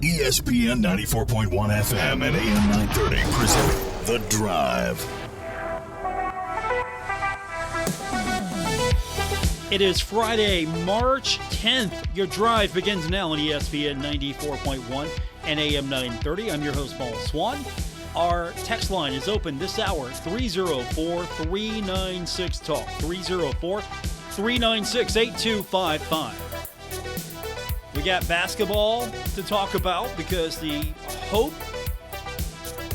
ESPN 94.1 FM and AM 930 present The Drive. It is Friday, March 10th. Your drive begins now on ESPN 94.1 and AM 930. I'm your host, Paul Swann. Our text line is open this hour, 304-396-TALK, 304-396-8255. We got basketball to talk about because the hope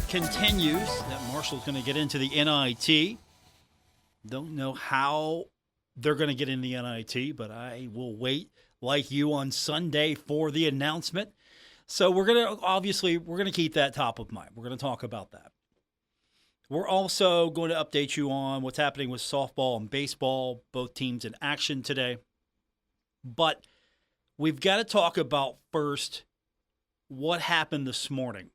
continues that Marshall's going to get into the NIT. Don't know how they're going to get in the NIT, but I will wait like you on Sunday for the announcement. So we're going to keep that top of mind. We're going to talk about that. We're also going to update you on what's happening with softball and baseball, both teams in action today. But we've got to talk about first what happened this morning.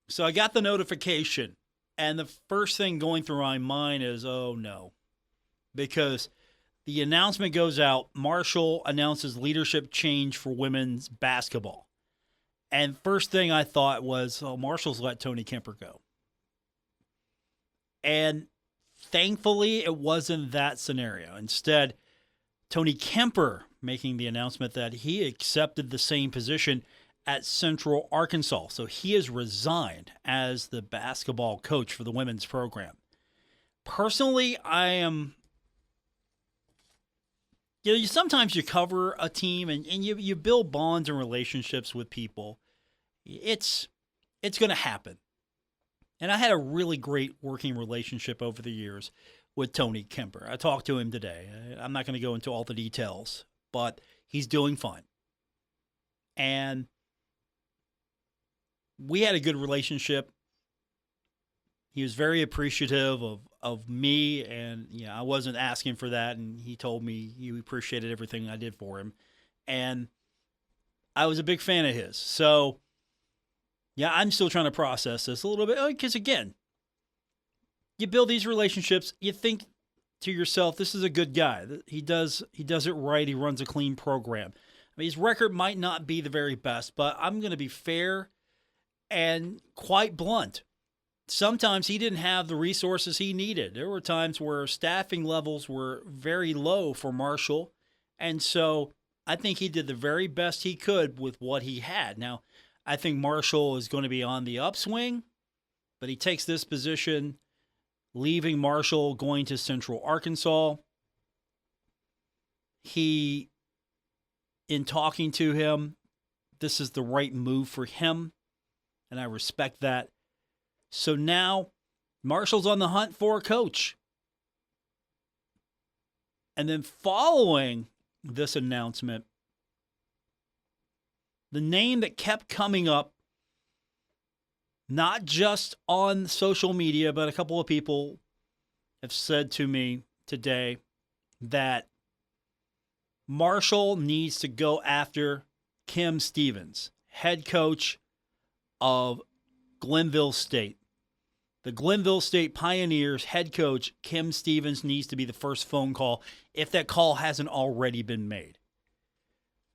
So I got the notification, and the first thing going through my mind is, oh no. Because the announcement goes out, Marshall announces leadership change for women's basketball. And first thing I thought was, oh, Marshall's let Tony Kemper go. And thankfully, it wasn't that scenario. Instead, Tony Kemper making the announcement that he accepted the same position at Central Arkansas. So he has resigned as the basketball coach for the women's program. Personally, I am... sometimes you cover a team and you build bonds and relationships with people. It's going to happen. And I had a really great working relationship over the years with Tony Kemper. I talked to him today. I'm not going to go into all the details, but he's doing fine. And we had a good relationship. He was very appreciative of me, and I wasn't asking for that, and he told me he appreciated everything I did for him. And I was a big fan of his. So, I'm still trying to process this a little bit, because, again, you build these relationships, you think to yourself, this is a good guy. He does it right. He runs a clean program. I mean, his record might not be the very best, but I'm going to be fair and quite blunt. Sometimes he didn't have the resources he needed. There were times where staffing levels were very low for Marshall, and so I think he did the very best he could with what he had. Now, I think Marshall is going to be on the upswing, but he takes this position, leaving Marshall, going to Central Arkansas. In talking to him, this is the right move for him, and I respect that. So now Marshall's on the hunt for a coach. And then following this announcement, the name that kept coming up, not just on social media, but a couple of people have said to me today that Marshall needs to go after Kim Stevens, head coach of Glenville State. The Glenville State Pioneers head coach, Kim Stevens, needs to be the first phone call if that call hasn't already been made.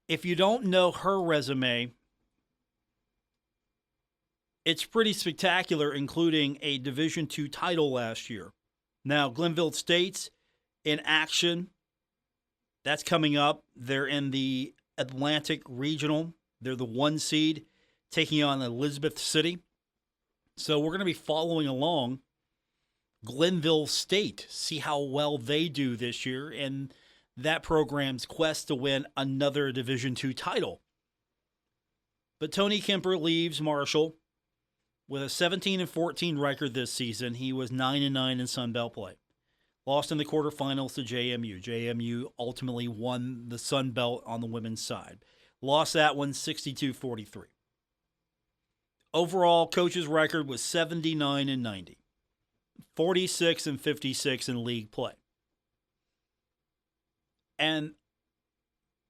If you don't know her resume, it's pretty spectacular, including a Division II title last year. Now, Glenville State's in action. That's coming up. They're in the Atlantic Regional. They're the 1 seed, taking on Elizabeth City. So we're going to be following along Glenville State, see how well they do this year in that program's quest to win another Division II title. But Tony Kemper leaves Marshall with a 17-14 record this season. He was 9-9 in Sun Belt play. Lost in the quarterfinals to JMU. JMU ultimately won the Sun Belt on the women's side. Lost that one 62-43. Overall, coach's record was 79-90, 46-56 in league play. And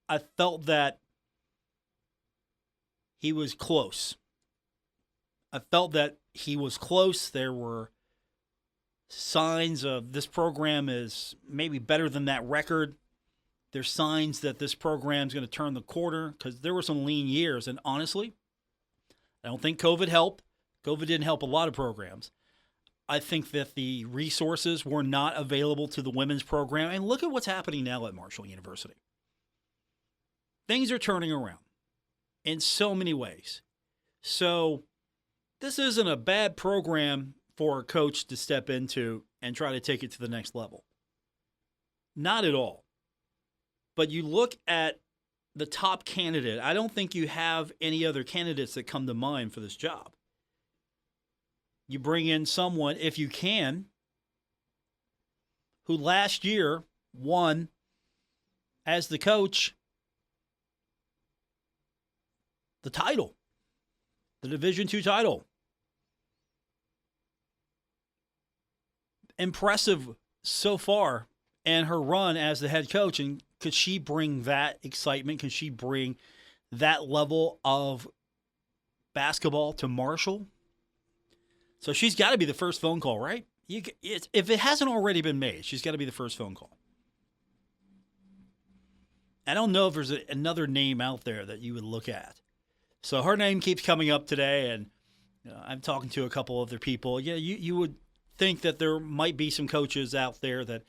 I felt that he was close. There were signs of this program is maybe better than that record. There's signs that this program is going to turn the corner because there were some lean years. And honestly, I don't think COVID helped. COVID didn't help a lot of programs. I think that the resources were not available to the women's program. And look at what's happening now at Marshall University. Things are turning around in so many ways. So this isn't a bad program for a coach to step into and try to take it to the next level. Not at all. But you look at the top candidate, I don't think you have any other candidates that come to mind for this job. You bring in someone, if you can, who last year won as the coach the title, the Division II title. Impressive so far in her run as the head coach. And could she bring that excitement? Could she bring that level of basketball to Marshall? So she's got to be the first phone call, right? If it hasn't already been made, she's got to be the first phone call. I don't know if there's another name out there that you would look at. So her name keeps coming up today, and I'm talking to a couple other people. Yeah, you would think that there might be some coaches out there that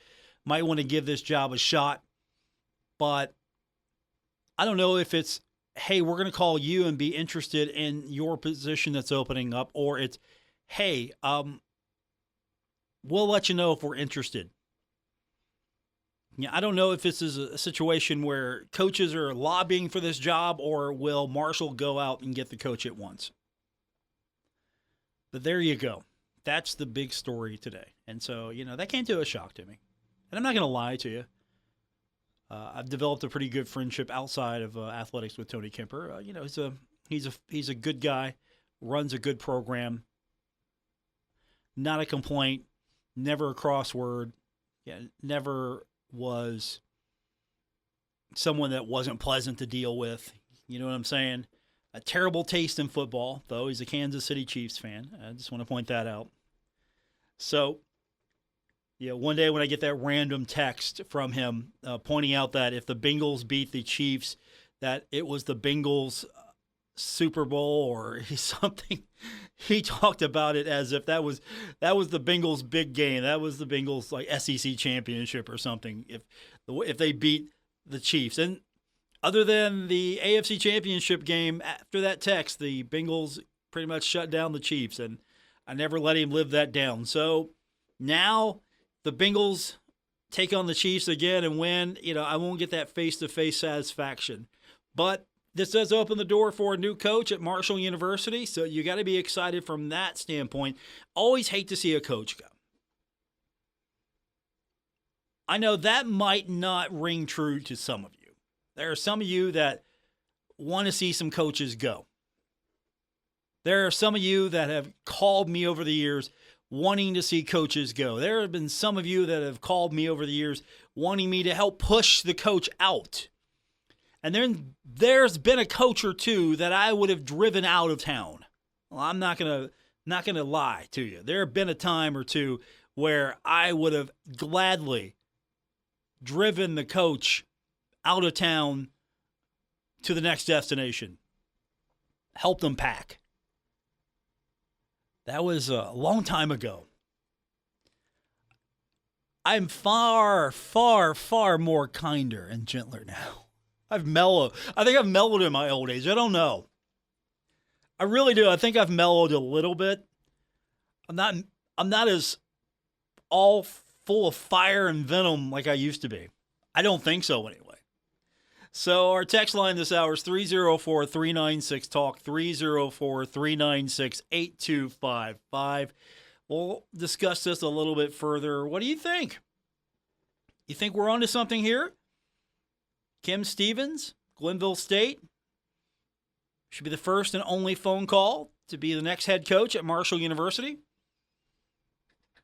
might want to give this job a shot, but I don't know if it's, hey, we're going to call you and be interested in your position that's opening up, or it's, hey, we'll let you know if we're interested. Yeah, I don't know if this is a situation where coaches are lobbying for this job, or will Marshall go out and get the coach at once. But there you go. That's the big story today. And so, that came to a shock to me. And I'm not going to lie to you. I've developed a pretty good friendship outside of athletics with Tony Kemper. He's a good guy, runs a good program. Not a complaint, never a crossword, never was someone that wasn't pleasant to deal with. You know what I'm saying? A terrible taste in football, though. He's a Kansas City Chiefs fan. I just want to point that out. So, one day when I get that random text from him pointing out that if the Bengals beat the Chiefs, that it was the Bengals Super Bowl or something. He talked about it as if that was the Bengals' big game. That was the Bengals like SEC championship or something. If they beat the Chiefs, and other than the AFC championship game, after that text, the Bengals pretty much shut down the Chiefs, and I never let him live that down. So now the Bengals take on the Chiefs again and win. I won't get that face-to-face satisfaction, but this does open the door for a new coach at Marshall University, so you got to be excited from that standpoint. Always hate to see a coach go. I know that might not ring true to some of you. There are some of you that want to see some coaches go. There are some of you that have called me over the years wanting to see coaches go. There have been some of you that have called me over the years wanting me to help push the coach out. And then there's been a coach or two that I would have driven out of town. Well, I'm not gonna lie to you. There have been a time or two where I would have gladly driven the coach out of town to the next destination. Helped them pack. That was a long time ago. I'm far, far, far more kinder and gentler now. I've mellowed. I think I've mellowed in my old age. I don't know. I really do. I think I've mellowed a little bit. I'm not as all full of fire and venom like I used to be. I don't think so anyway. So our text line this hour is 304-396-TALK, 304-396-8255. We'll discuss this a little bit further. What do you think? You think we're onto something here? Kim Stevens, Glenville State, should be the first and only phone call to be the next head coach at Marshall University.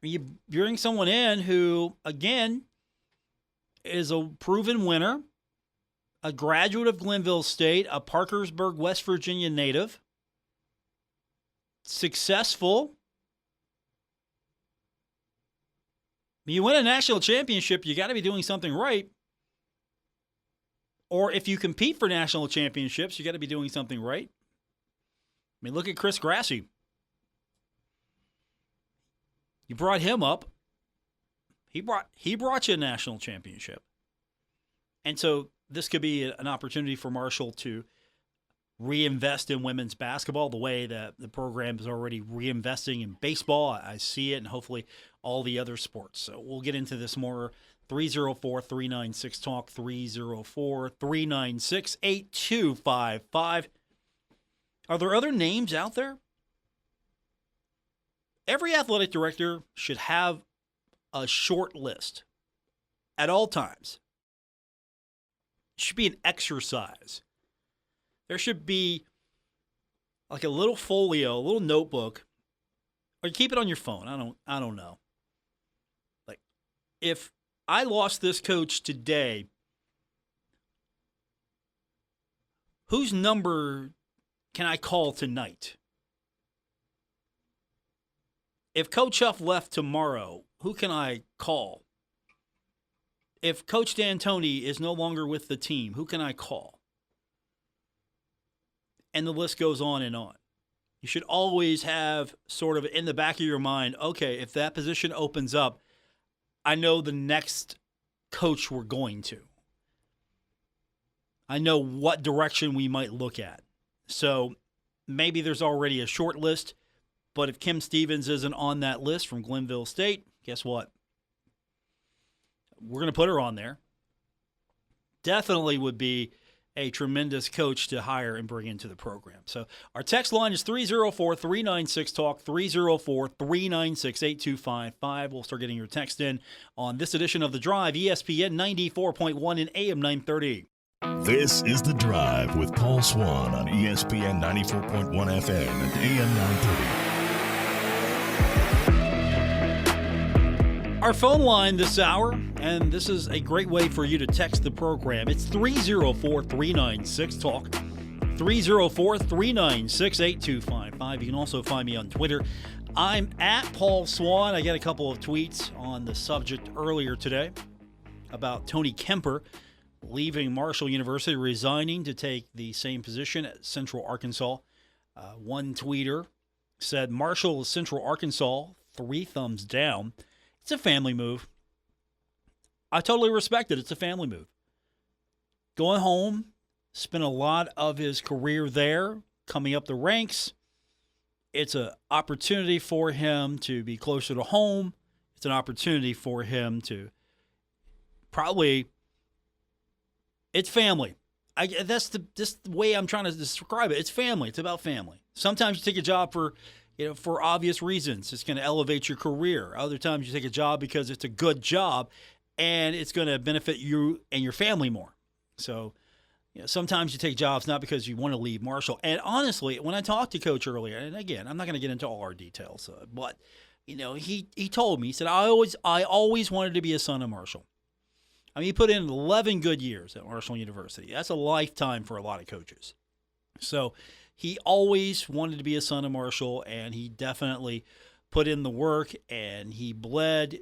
You bring someone in who, again, is a proven winner, a graduate of Glenville State, a Parkersburg, West Virginia native, successful. You win a national championship, you got to be doing something right. Or if you compete for national championships, you got to be doing something right. mean, look at Chris Grassi. You brought him up. He brought you a national championship. And so this could be an opportunity for Marshall to reinvest in women's basketball the way that the program is already reinvesting in baseball. I see it, and hopefully all the other sports. So we'll get into this more. 304-396-TALK, 304-396-8255. Are there other names out there? Every athletic director should have a short list at all times. It should be an exercise. There should be like a little folio, a little notebook, or you keep it on your phone. I don't know. Like, if I lost this coach today, whose number can I call tonight? If Coach Huff left tomorrow, who can I call? If Coach D'Antoni is no longer with the team, who can I call? And the list goes on and on. You should always have sort of in the back of your mind, okay, if that position opens up, I know the next coach we're going to. I know what direction we might look at. So maybe there's already a short list, but if Kim Stevens isn't on that list from Glenville State, guess what? We're going to put her on there. Definitely would be a tremendous coach to hire and bring into the program. So our text line is 304-396-TALK, 304-396-8255. We'll start getting your text in on this edition of The Drive, ESPN 94.1 and AM 930. This is The Drive with Paul Swann on ESPN 94.1 FM and AM 930. Our phone line this hour, and this is a great way for you to text the program. It's 304-396-TALK, 304-396-8255. You can also find me on Twitter. I'm at Paul Swann. I got a couple of tweets on the subject earlier today about Tony Kemper leaving Marshall University, resigning to take the same position at Central Arkansas. One tweeter said, Marshall is Central Arkansas, 3 thumbs down. It's a family move. I totally respect it. It's a family move. Going home, spent a lot of his career there, coming up the ranks. It's an opportunity for him to be closer to home. It's an opportunity for him to probably, it's family. That's just the way I'm trying to describe it. It's family. It's about family. Sometimes you take a job for obvious reasons. It's going to elevate your career. Other times you take a job because it's a good job and it's going to benefit you and your family more. So, sometimes you take jobs not because you want to leave Marshall. And honestly, when I talked to Coach earlier, and again, I'm not going to get into all our details, but he told me, he said, I always wanted to be a son of Marshall. I mean, he put in 11 good years at Marshall University. That's a lifetime for a lot of coaches. So he always wanted to be a son of Marshall, and he definitely put in the work, and he bled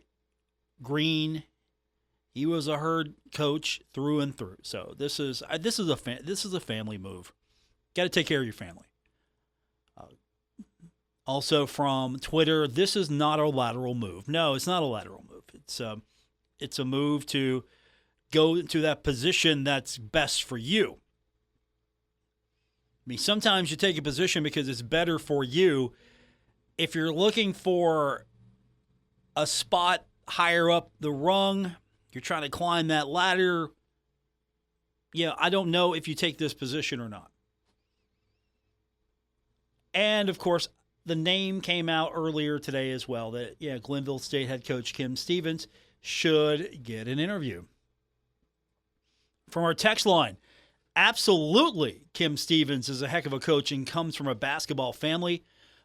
green. He was a herd coach through and through. So this is a family move. Got to take care of your family. Also from Twitter, this is not a lateral move. No, it's not a lateral move. It's a move to go into that position that's best for you. I mean, sometimes you take a position because it's better for you. If you're looking for a spot higher up the rung, you're trying to climb that ladder, I don't know if you take this position or not. And, of course, the name came out earlier today as well that, Glenville State head coach Kim Stevens should get an interview. From our text line, absolutely, Kim Stevens is a heck of a coach and comes from a basketball family,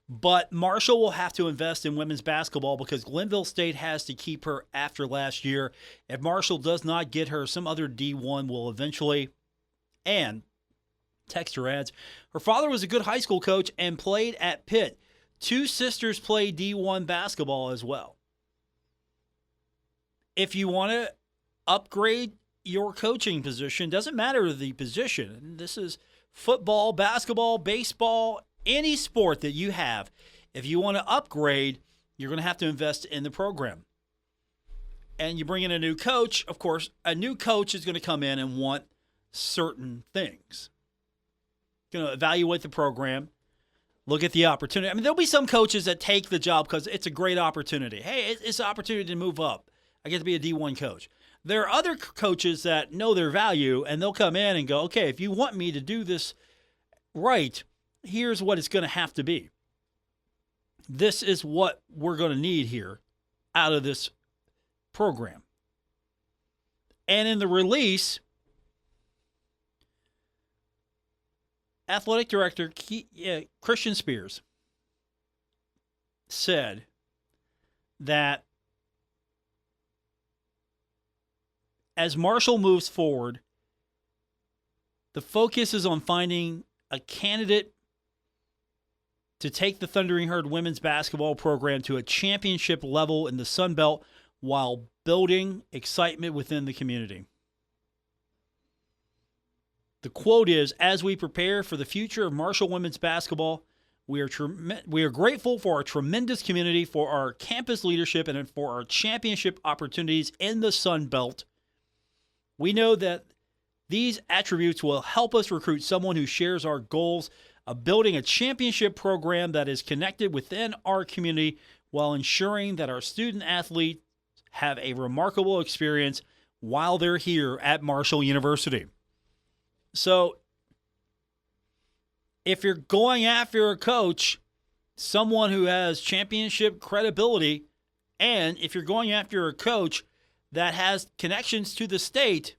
but Marshall will have to invest in women's basketball because Glenville State has to keep her after last year. If Marshall does not get her, some other D1 will eventually. And texter adds, her father was a good high school coach and played at Pitt. 2 sisters play D1 basketball as well. If you want to upgrade your coaching position, doesn't matter the position. This is football, basketball, baseball, any sport that you have, if you want to upgrade, you're going to have to invest in the program. And you bring in a new coach, of course, a new coach is going to come in and want certain things. Going to evaluate the program, look at the opportunity. I mean, there'll be some coaches that take the job because it's a great opportunity. Hey, it's an opportunity to move up. I get to be a D1 coach. There are other coaches that know their value, and they'll come in and go, okay, if you want me to do this right, here's what it's going to have to be. This is what we're going to need here out of this program. And in the release, athletic director Christian Spears said that as Marshall moves forward, the focus is on finding a candidate to take the Thundering Herd women's basketball program to a championship level in the Sun Belt while building excitement within the community. The quote is, as we prepare for the future of Marshall women's basketball, we are grateful for our tremendous community, for our campus leadership, and for our championship opportunities in the Sun Belt. We know that these attributes will help us recruit someone who shares our goals of building a championship program that is connected within our community while ensuring that our student athletes have a remarkable experience while they're here at Marshall University. So if you're going after a coach, someone who has championship credibility, and if you're going after a coach that has connections to the state,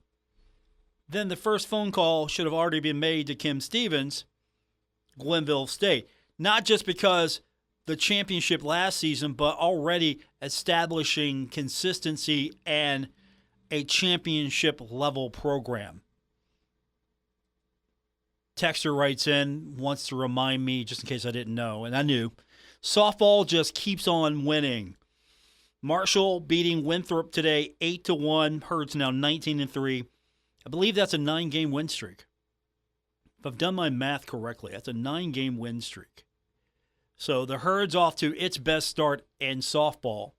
then the first phone call should have already been made to Kim Stevens, Glenville State. Not just because the championship last season, but already establishing consistency and a championship level program. Texter writes in, wants to remind me, just in case I didn't know, and I knew, softball just keeps on winning. Marshall beating Winthrop today 8-1. Herd's now 19-3. I believe that's a 9-game win streak. If I've done my math correctly, that's a 9-game win streak. So the Herd's off to its best start in softball.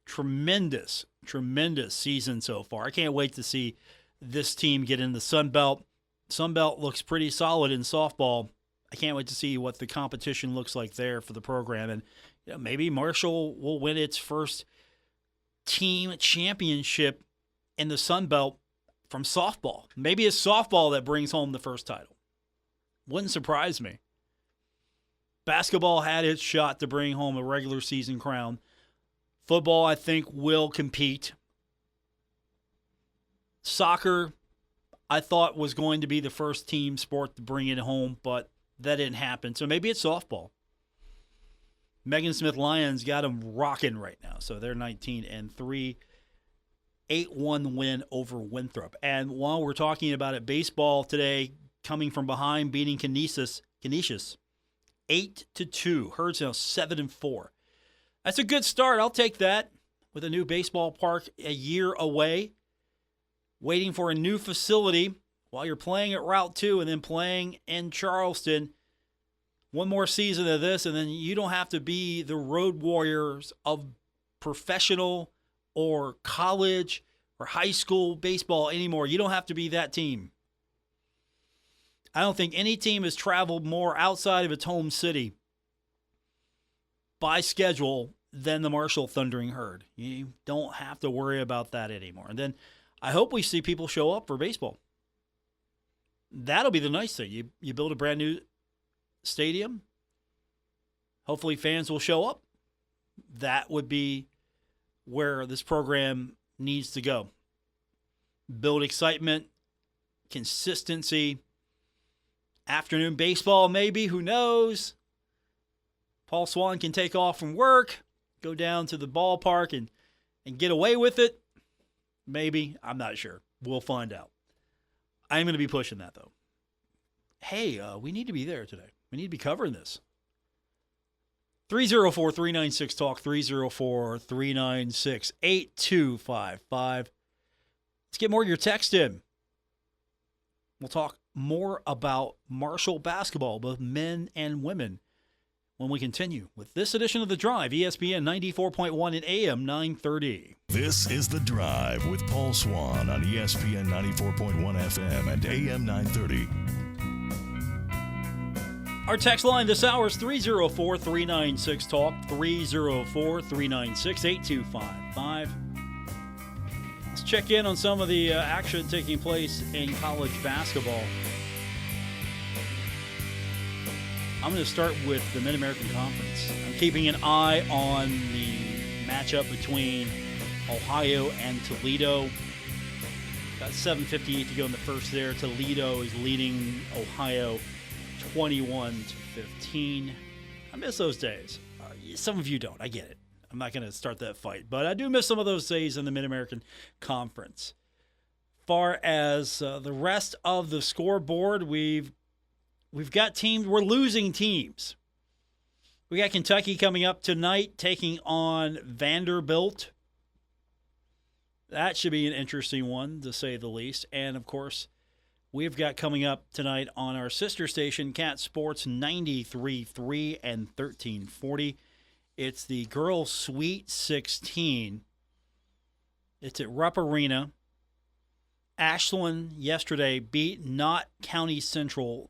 Tremendous, tremendous season so far. I can't wait to see this team get in the Sun Belt. Sun Belt looks pretty solid in softball. I can't wait to see what the competition looks like there for the program. And maybe Marshall will win its first team championship in the Sun Belt from softball. Maybe it's softball that brings home the first title. Wouldn't surprise me. Basketball had its shot to bring home a regular season crown. Football, I think, will compete. Soccer, I thought, was going to be the first team sport to bring it home, but that didn't happen. So maybe it's softball. Megan Smith Lions got them rocking right now. So they're 19-3. 8-1 win over Winthrop. And while we're talking about it, baseball today, coming from behind, beating Canisius 8-2. Herd's now 7-4. That's a good start. I'll take that. With a new baseball park a year away, waiting for a new facility while you're playing at Route 2 and then playing in Charleston. One more season of this, and then you don't have to be the road warriors of professional or college or high school baseball anymore. You don't have to be that team. I don't think any team has traveled more outside of its home city by schedule than the Marshall Thundering Herd. You don't have to worry about that anymore. And then I hope we see people show up for baseball. That'll be the nice thing. You build a brand new stadium. Hopefully fans will show up. That would be where this program needs to go. Build excitement, consistency. Afternoon baseball, maybe, who knows? Paul Swann can take off from work, go down to the ballpark and get away with it. Maybe. I'm not sure. We'll find out. I'm going to be pushing that, though. Hey, we need to be there today. We need to be covering this. 304-396-TALK, 304-396-8255. Let's get more of your text in. We'll talk more about Marshall basketball, both men and women, when we continue with this edition of The Drive, ESPN 94.1 and AM 930. This is The Drive with Paul Swann on ESPN 94.1 FM and AM 930. Our text line this hour is 304-396-TALK, 304-396-8255. Let's check in on some of the action taking place in college basketball. I'm going to start with the Mid-American Conference. I'm keeping an eye on the matchup between Ohio and Toledo. Got 7:58 to go in the first there. Toledo is leading Ohio 21-15. I miss those days. Some of you don't. I get it. I'm not going to start that fight, but I do miss some of those days in the Mid-American Conference. Far as the rest of the scoreboard, we've got teams. We're losing teams. We got Kentucky coming up tonight, taking on Vanderbilt. That should be an interesting one, to say the least. And, of course, we've got coming up tonight on our sister station, Cat Sports 93.3 and 1340. It's the Girls Sweet 16. It's at Rupp Arena. Ashland yesterday beat Knott County Central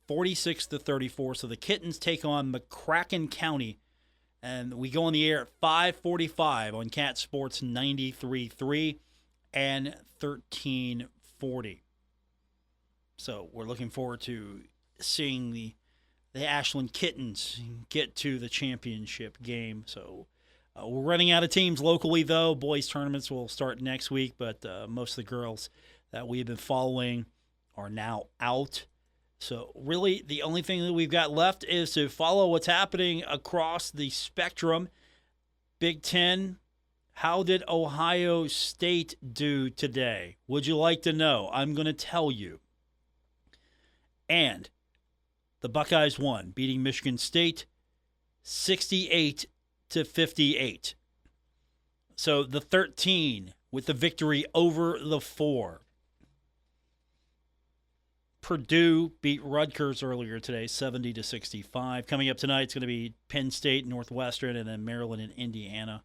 46-34. So the Kittens take on McCracken County. And we go on the air at 5:45 on Cat Sports 93.3 and 1340. So we're looking forward to seeing the Ashland Kittens get to the championship game. So we're running out of teams locally, though. Boys tournaments will start next week, but most of the girls that we've been following are now out. So really the only thing that we've got left is to follow what's happening across the spectrum. Big Ten, how did Ohio State do today? Would you like to know? I'm going to tell you. And the Buckeyes won, beating Michigan State 68-58. So the 13 with the victory over the 4. Purdue beat Rutgers earlier today, 70-65. Coming up tonight, it's going to be Penn State, Northwestern, and then Maryland and Indiana.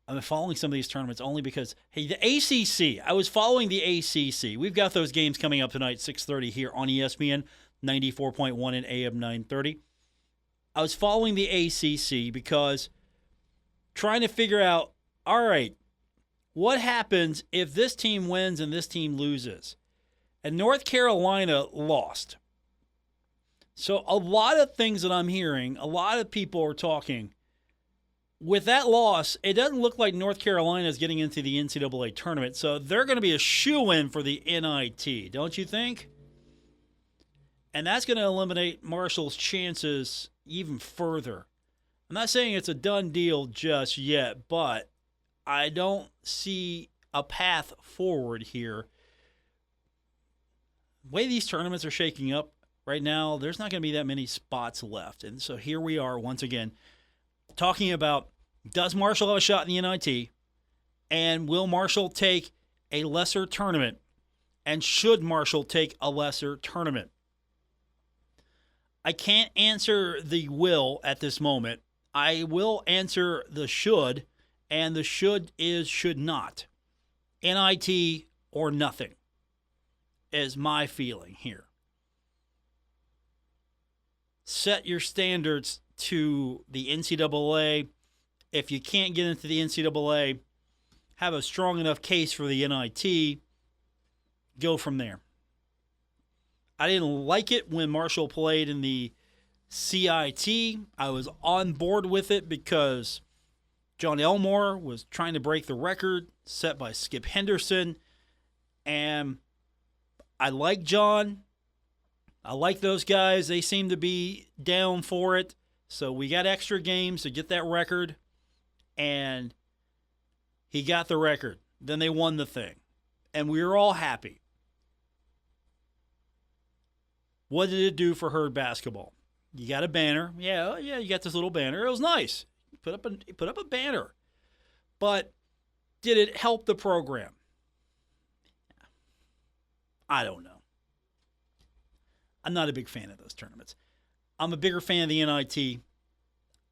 I've been following some of these tournaments only because, hey, the ACC, I was following the ACC. We've got those games coming up tonight, 6:30 here on ESPN, 94.1 and AM 930. I was following the ACC because trying to figure out, all right, what happens if this team wins and this team loses? And North Carolina lost. So a lot of things that I'm hearing, a lot of people are talking. With that loss, it doesn't look like North Carolina is getting into the NCAA tournament. So they're going to be a shoo-in for the NIT, don't you think? And that's going to eliminate Marshall's chances even further. I'm not saying it's a done deal just yet, but I don't see a path forward here. The way these tournaments are shaking up right now, there's not going to be that many spots left. And so here we are once again talking about, does Marshall have a shot in the NIT? And will Marshall take a lesser tournament? And should Marshall take a lesser tournament? I can't answer the will at this moment. I will answer the should, and the should is should not. NIT or nothing is my feeling here. Set your standards to the NCAA. If you can't get into the NCAA, have a strong enough case for the NIT, go from there. I didn't like it when Marshall played in the CIT. I was on board with it because John Elmore was trying to break the record set by Skip Henderson. And I like John. I like those guys. They seem to be down for it. So we got extra games to get that record. And he got the record. Then they won the thing. And we were all happy. What did it do for Herd basketball? You got a banner. Yeah, you got this little banner. It was nice. Put up a banner. But did it help the program? I don't know. I'm not a big fan of those tournaments. I'm a bigger fan of the NIT.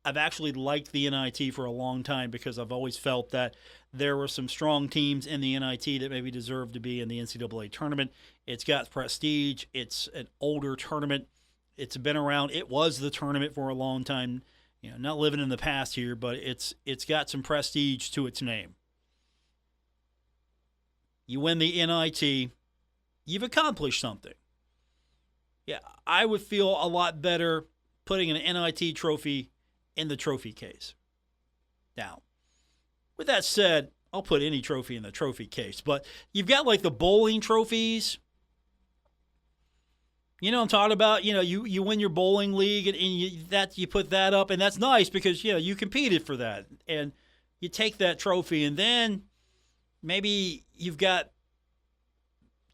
I've actually liked the NIT for a long time because I've always felt that there were some strong teams in the NIT that maybe deserve to be in the NCAA tournament. It's got prestige. It's an older tournament. It's been around. It was the tournament for a long time. You know, not living in the past here, but it's got some prestige to its name. You win the NIT, you've accomplished something. Yeah, I would feel a lot better putting an NIT trophy in the trophy case. Now, with that said, I'll put any trophy in the trophy case, but you've got like the bowling trophies. You know what I'm talking about? You know, you win your bowling league and you put that up, and that's nice because, you know, you competed for that. And you take that trophy, and then maybe you've got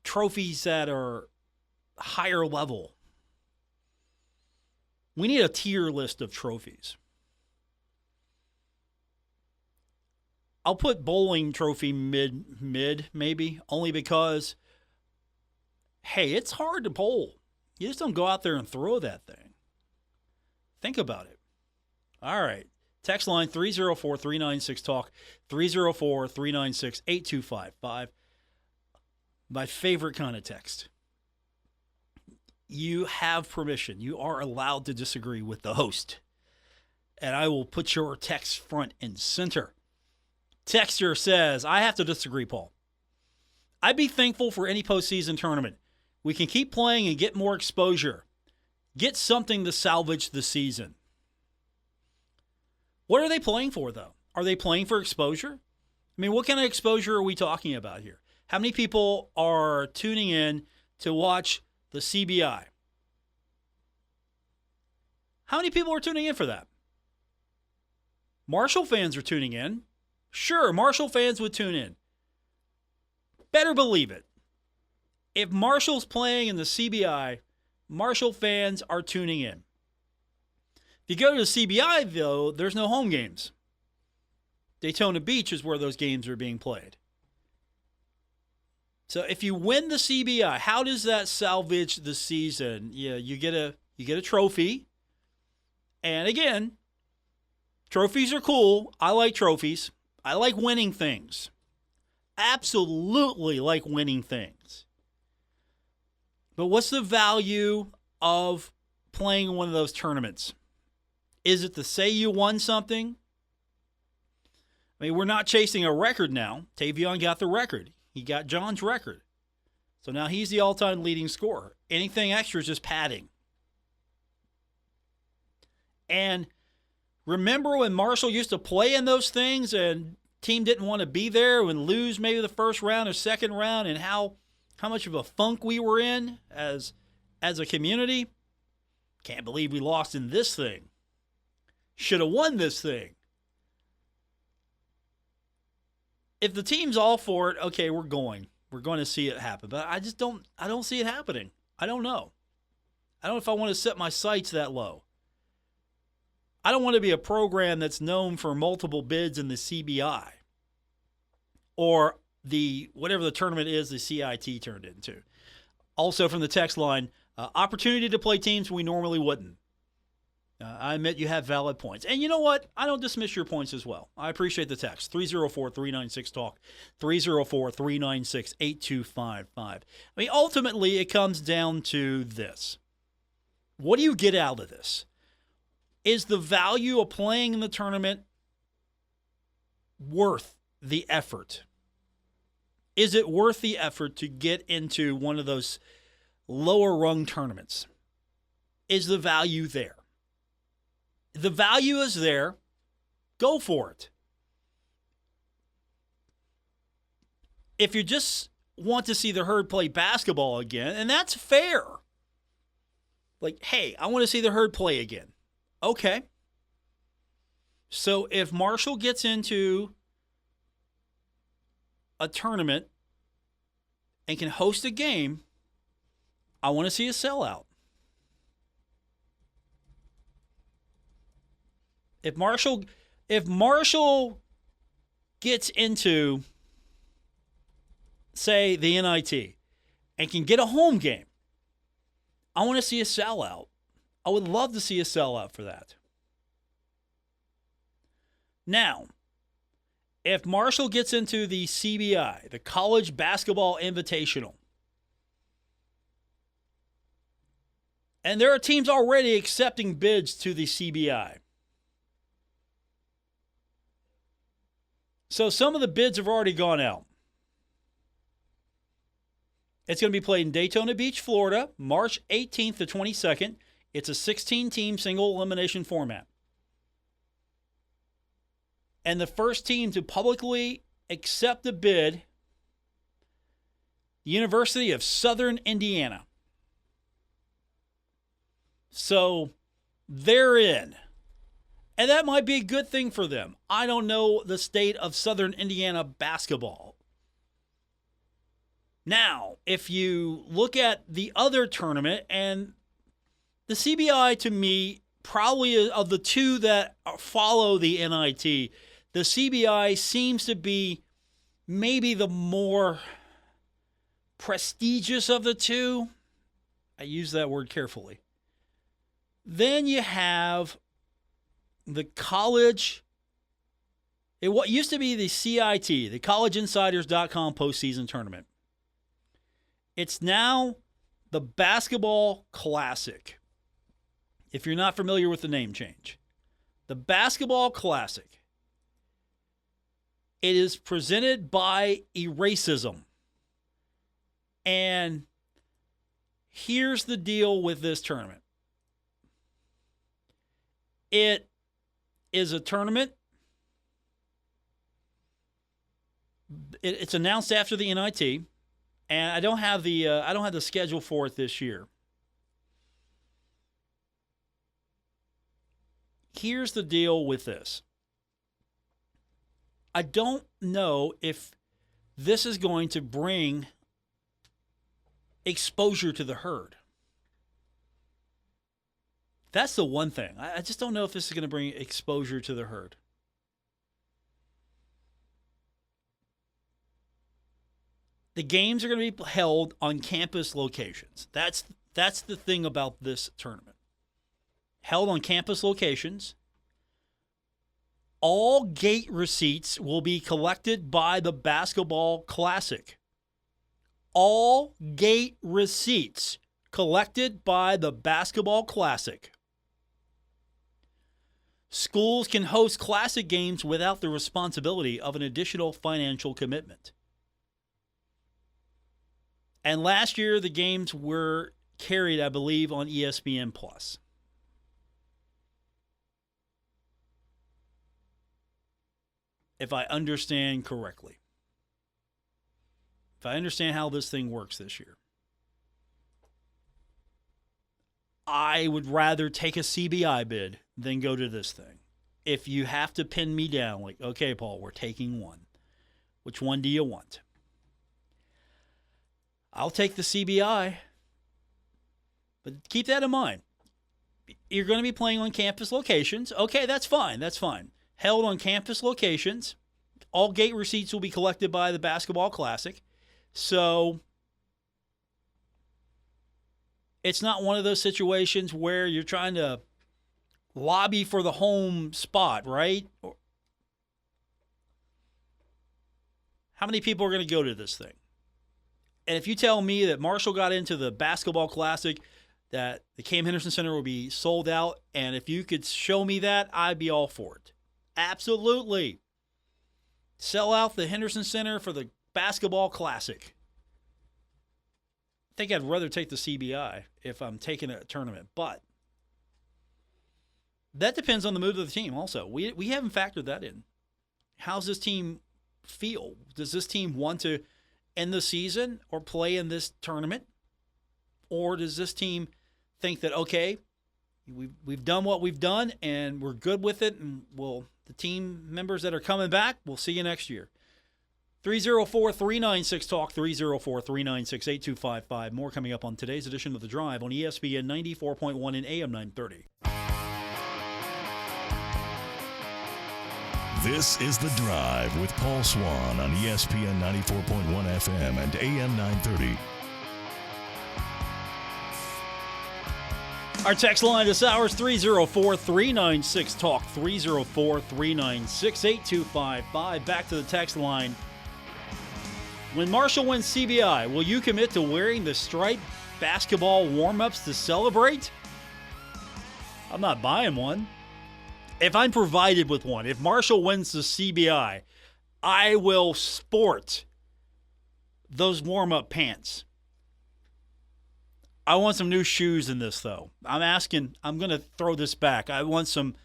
trophies that are higher level. We need a tier list of trophies. I'll put bowling trophy mid maybe, only because, hey, it's hard to bowl. You just don't go out there and throw that thing. Think about it. All right. Text line 304-396-TALK, 304-396-8255. My favorite kind of text. You have permission. You are allowed to disagree with the host. And I will put your text front and center. Texter says, I have to disagree, Paul. I'd be thankful for any postseason tournament. We can keep playing and get more exposure. Get something to salvage the season. What are they playing for, though? Are they playing for exposure? I mean, what kind of exposure are we talking about here? How many people are tuning in to watch the CBI? How many people are tuning in for that? Marshall fans are tuning in. Sure, Marshall fans would tune in. Better believe it. If Marshall's playing in the CBI, Marshall fans are tuning in. If you go to the CBI, though, there's no home games. Daytona Beach is where those games are being played. So if you win the CBI, how does that salvage the season? Yeah, you get a trophy. And again, trophies are cool. I like trophies. I like winning things. Absolutely like winning things. But what's the value of playing one of those tournaments? Is it to say you won something? I mean, we're not chasing a record now. Tavion got the record. He got John's record. So now he's the all-time leading scorer. Anything extra is just padding. And remember when Marshall used to play in those things and team didn't want to be there and lose maybe the first round or second round, and how much of a funk we were in as a community? Can't believe we lost in this thing. Should have won this thing. If the team's all for it, okay, we're going to see it happen. But I don't see it happening. I don't know. I don't know if I want to set my sights that low. I don't want to be a program that's known for multiple bids in the CBI or the whatever the tournament is the CIT turned into. Also from the text line, opportunity to play teams we normally wouldn't. I admit you have valid points. And you know what? I don't dismiss your points as well. I appreciate the text. 304-396-TALK, 304-396-8255. I mean, ultimately, it comes down to this. What do you get out of this? Is the value of playing in the tournament worth the effort? Is it worth the effort to get into one of those lower rung tournaments? Is the value there? The value is there. Go for it. If you just want to see the Herd play basketball again, and that's fair. Like, hey, I want to see the Herd play again. Okay. So if Marshall gets into a tournament and can host a game, I want to see a sellout. If Marshall gets into, say, the NIT and can get a home game, I want to see a sellout. I would love to see a sellout for that. Now, if Marshall gets into the CBI, the College Basketball Invitational, and there are teams already accepting bids to the CBI. So some of the bids have already gone out. It's going to be played in Daytona Beach, Florida, March 18th to 22nd. It's a 16-team single elimination format. And the first team to publicly accept the bid, the University of Southern Indiana. So they're in. And that might be a good thing for them. I don't know the state of Southern Indiana basketball. Now, if you look at the other tournament, and the CBI to me, probably of the two that follow the NIT, the CBI seems to be maybe the more prestigious of the two. I use that word carefully. Then you have the college, what used to be the CIT, the collegeinsiders.com postseason tournament. It's now the Basketball Classic, if you're not familiar with the name change. The Basketball Classic. It is presented by Eracism. And here's the deal with this tournament. It is a tournament. It's announced after the NIT, and I don't have the schedule for it this year. Here's the deal with this. I don't know if this is going to bring exposure to the herd. That's the one thing. I just don't know if this is going to bring exposure to the herd. The games are going to be held on campus locations. That's the thing about this tournament. Held on campus locations. All gate receipts will be collected by the Basketball Classic. All gate receipts collected by the Basketball Classic. Schools can host Classic games without the responsibility of an additional financial commitment. And last year, the games were carried, I believe, on ESPN+. If I understand correctly. If I understand how this thing works this year. I would rather take a CBI bid than go to this thing. If you have to pin me down, like, okay, Paul, we're taking one. Which one do you want? I'll take the CBI. But keep that in mind. You're going to be playing on campus locations. Okay, that's fine. That's fine. Held on campus locations. All gate receipts will be collected by the Basketball Classic. So it's not one of those situations where you're trying to lobby for the home spot, right? How many people are going to go to this thing? And if you tell me that Marshall got into the Basketball Classic, that the Cam Henderson Center will be sold out, and if you could show me that, I'd be all for it. Absolutely. Sell out the Henderson Center for the Basketball Classic. I think I'd rather take the CBI if I'm taking a tournament, but that depends on the mood of the team also. We haven't factored that in. How's this team feel? Does this team want to end the season or play in this tournament? Or does this team think that, okay, we've done what we've done and we're good with it, and the team members that are coming back, we'll see you next year. 304-396-TALK, 304-396-8255. More coming up on today's edition of The Drive on ESPN 94.1 and AM 930. This is The Drive with Paul Swann on ESPN 94.1 FM and AM 930. Our text line this hour is 304-396-TALK, 304-396-8255. Back to the text line. When Marshall wins CBI, will you commit to wearing the striped basketball warm-ups to celebrate? I'm not buying one. If I'm provided with one, if Marshall wins the CBI, I will sport those warm-up pants. I want some new shoes in this, though. I'm going to throw this back. I want some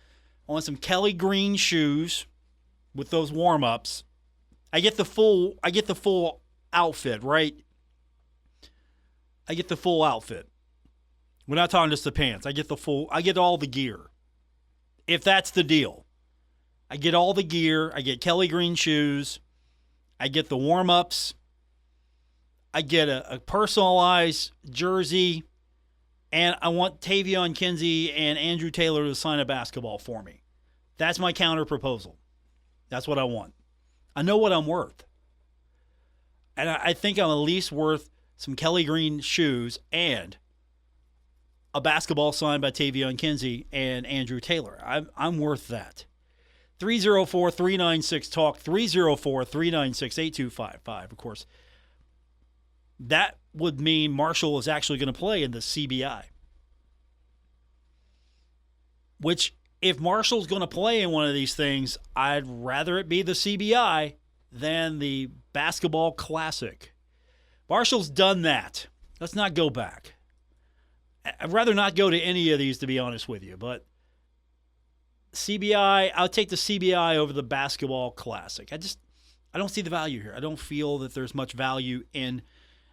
Kelly Green shoes with those warm-ups. I get the full outfit, right? I get the full outfit. We're not talking just the pants. I get all the gear. If that's the deal. I get all the gear. I get Kelly Green shoes. I get the warm-ups. I get a personalized jersey, and I want Tavion Kinsey and Andrew Taylor to sign a basketball for me. That's my counter proposal. That's what I want. I know what I'm worth. And I think I'm at least worth some Kelly Green shoes and a basketball signed by Tavion Kinsey and Andrew Taylor. I'm worth that. 304-396-TALK, 304-396-8255. Of course, that would mean Marshall is actually going to play in the CBI. Which, if Marshall's going to play in one of these things, I'd rather it be the CBI than the Basketball Classic. Marshall's done that. Let's not go back. I'd rather not go to any of these, to be honest with you. But CBI, I'll take the CBI over the Basketball Classic. I don't see the value here. I don't feel that there's much value in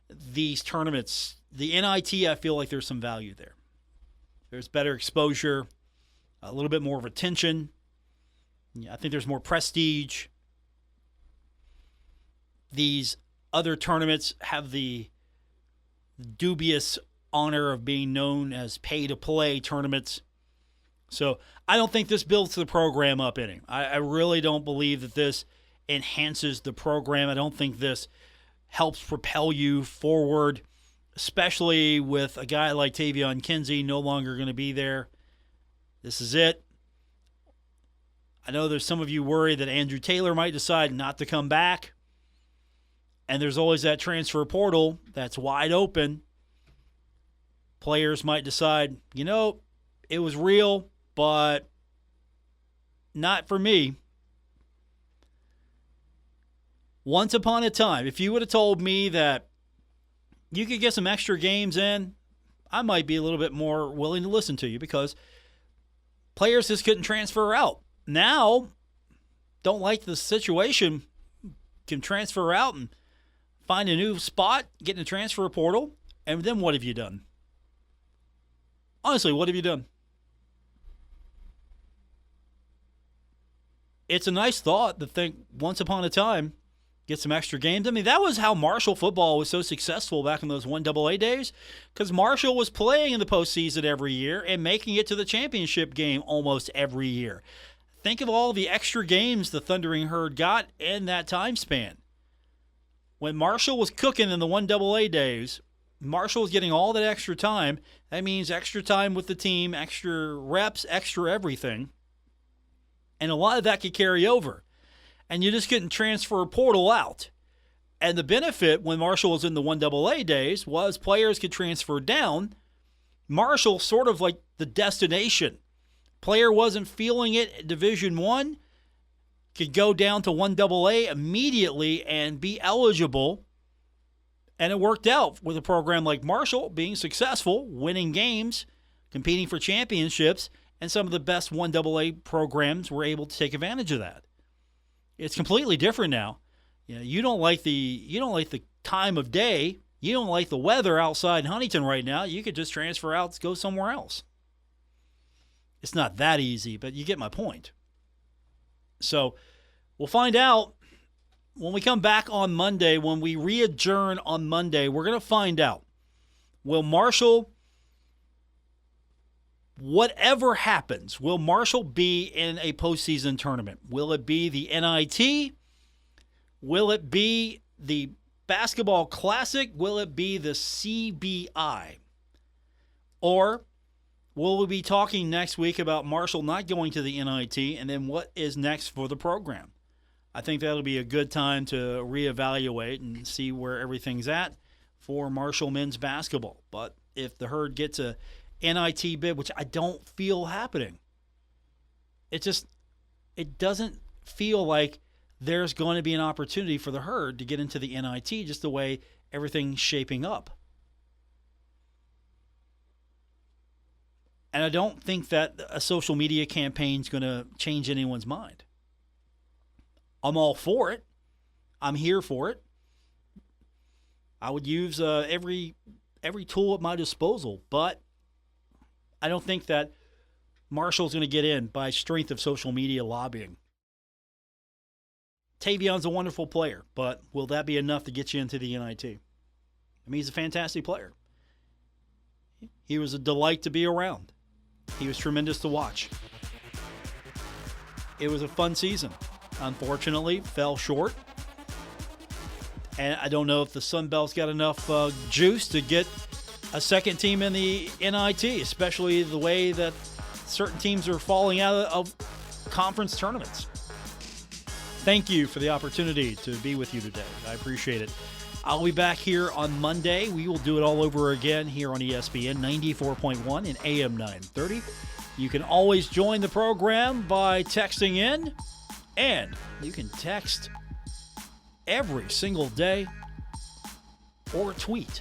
these tournaments. The NIT, I feel like there's some value there. There's better exposure, a little bit more of attention. I think there's more prestige. These other tournaments have the dubious honor of being known as pay-to-play tournaments. So I don't think this builds the program up any. I really don't believe that this enhances the program. I don't think this helps propel you forward, especially with a guy like Tavion Kinsey no longer going to be there. This is it. I know there's some of you worried that Andrew Taylor might decide not to come back. And there's always that transfer portal that's wide open. Players might decide, it was real, but not for me. Once upon a time, if you would have told me that you could get some extra games in, I might be a little bit more willing to listen to you, because players just couldn't transfer out. Now, don't like the situation, can transfer out and find a new spot, get in the transfer portal, and then what have you done? Honestly, what have you done? It's a nice thought to think once upon a time, get some extra games. I mean, that was how Marshall football was so successful back in those 1AA days, because Marshall was playing in the postseason every year and making it to the championship game almost every year. Think of all the extra games the Thundering Herd got in that time span. When Marshall was cooking in the 1AA days, Marshall was getting all that extra time. That means extra time with the team, extra reps, extra everything. And a lot of that could carry over. And you just couldn't transfer a portal out. And the benefit when Marshall was in the 1AA days was players could transfer down. Marshall sort of like the destination. Player wasn't feeling it at Division I, could go down to 1AA immediately and be eligible. And it worked out with a program like Marshall being successful, winning games, competing for championships, and some of the best 1AA programs were able to take advantage of that. It's completely different now. You don't like the time of day. You don't like the weather outside Huntington right now. You could just transfer out, go somewhere else. It's not that easy, but you get my point. So we'll find out when we come back on Monday. When we re-adjourn on Monday, we're going to find out. Will Marshall, whatever happens, will Marshall be in a postseason tournament? Will it be the NIT? Will it be the Basketball Classic? Will it be the CBI? Or We'll be talking next week about Marshall not going to the NIT and then what is next for the program. I think that'll be a good time to reevaluate and see where everything's at for Marshall men's basketball. But if the Herd gets a NIT bid, which I don't feel happening, it doesn't feel like there's going to be an opportunity for the Herd to get into the NIT just the way everything's shaping up. And I don't think that a social media campaign is going to change anyone's mind. I'm all for it. I'm here for it. I would use every tool at my disposal, but I don't think that Marshall's going to get in by strength of social media lobbying. Tavion's a wonderful player, but will that be enough to get you into the NIT? I mean, he's a fantastic player. He was a delight to be around. He was tremendous to watch. It was a fun season. Unfortunately, fell short. And I don't know if the Sun Belt's got enough juice to get a second team in the NIT, especially the way that certain teams are falling out of conference tournaments. Thank you for the opportunity to be with you today. I appreciate it. I'll be back here on Monday. We will do it all over again here on ESPN 94.1 and AM 930. You can always join the program by texting in, and you can text every single day or tweet,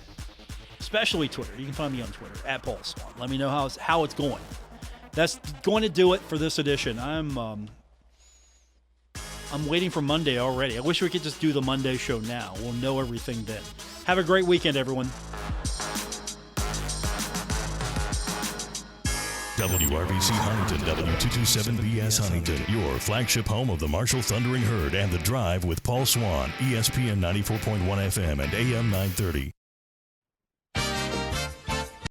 especially Twitter. You can find me on Twitter at Paul Swann. Let me know how it's going. That's going to do it for this edition. I'm waiting for Monday already. I wish we could just do the Monday show now. We'll know everything then. Have a great weekend, everyone. WRBC Huntington, W227BS Huntington, your flagship home of the Marshall Thundering Herd and The Drive with Paul Swann, ESPN 94.1 FM and AM 930.